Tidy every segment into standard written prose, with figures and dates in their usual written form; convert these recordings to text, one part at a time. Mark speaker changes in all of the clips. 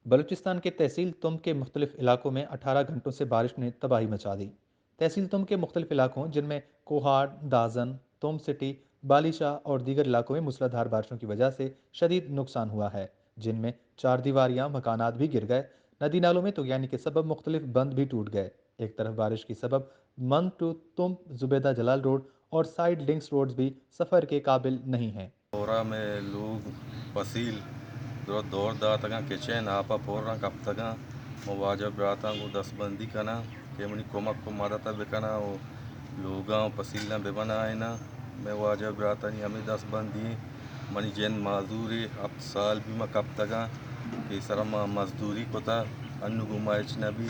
Speaker 1: बलूचिस्तान के तहसील तुम के मुख्तलिफ इलाकों में 18 घंटों से बारिश ने तबाही मचा दी। तहसील तुम के मुख्तलिफ इलाकों जिनमें कोहाड़, दाजन, तुम सिटी, बालिशाह और दीगर इलाकों में मूसलाधार बारिशों की वजह से शदीद नुकसान हुआ है, जिनमें चार दीवारियां मकानात भी गिर गए। नदी नालों में तुगयानी के सबब मुख्तलिफ बंद भी टूट गए। एक तरफ बारिश की सबब मंग टू तुम जुबेदा जलाल रोड और साइड लिंक्स रोड्स भी सफ़र के काबिल नहीं हैं।
Speaker 2: Ora me lug pasil dor daatagan kechen apa porran kaptagan muwajab bratan को दसबंदी कना के मनी कोमक को मादता बेकना ओ लोगा पसील ना बेबना है ना मैं वाजब ब्रातनी हमें दसबंदी मनी जैन मजदूरी अब साल भी मैं kaptagan के सरमा मजदूरी कोता अन्नु गुमाइच नबी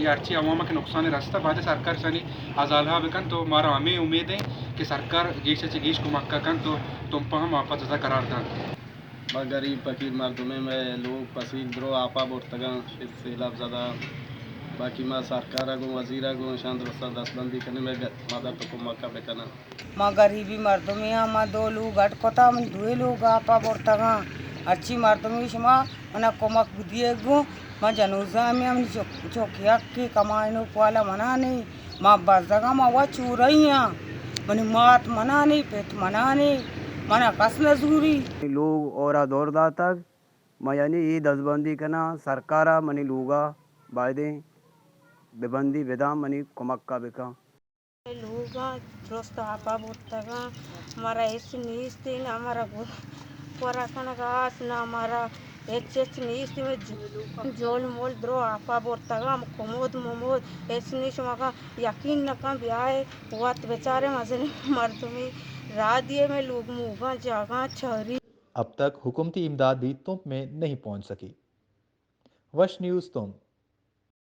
Speaker 3: याची अवामा के नुकसान रास्ता बाद सरकार सनी आजालहा बेकन तो मारा हमें उम्मीद है कि सरकार गीश से गीश को मक्का कन तो तुम पर हम आपस करार दान
Speaker 4: गरीब फकीर मर्दमे में लोग पसील द्रो आपा बोर्तगा सैलाब ज़्यादा बाकी माँ सरकार को वजीरा को शांत रस्ता दसबंदी करने में मदद तो को मक्का बेकना
Speaker 5: माँ गरीबी मर्दमे माँ दो लोग अटकोता मन दुए लोग आपा बोर्तगा अच्छी मर्दमे शमा मना कोमक दिए गो माँ जनूजा में हम चौकिया की कमाई नो पाला मना नहीं माँ बजगा माँ वा चूरैया मनी मात मना नहीं पेट मना नहीं मना कस नजूरी
Speaker 6: लोग और दौर दा तक मैं यानी ये दसबंदी करना सरकारा मनी लूगा बायदे बेबंदी बेदाम मनी कोमक्का बेका
Speaker 7: लूगा दोस्त आपा बोतगा हमारा ऐसे नीस्ती ना हमारा पराखना का आस ना हमारा एच नीस्ती में जोल मोल द्रो आपा बोतगा कोमोद मोमोद ऐसे नीश मगा यकीन न कम ब्याह हुआ बेचारे मजे मर्दमी रादिये में लोग मुगा जगह छरी।
Speaker 1: अब तक हुकूमती इमदाद भी तुम में नहीं पहुंच सकी। वश न्यूज़ तुम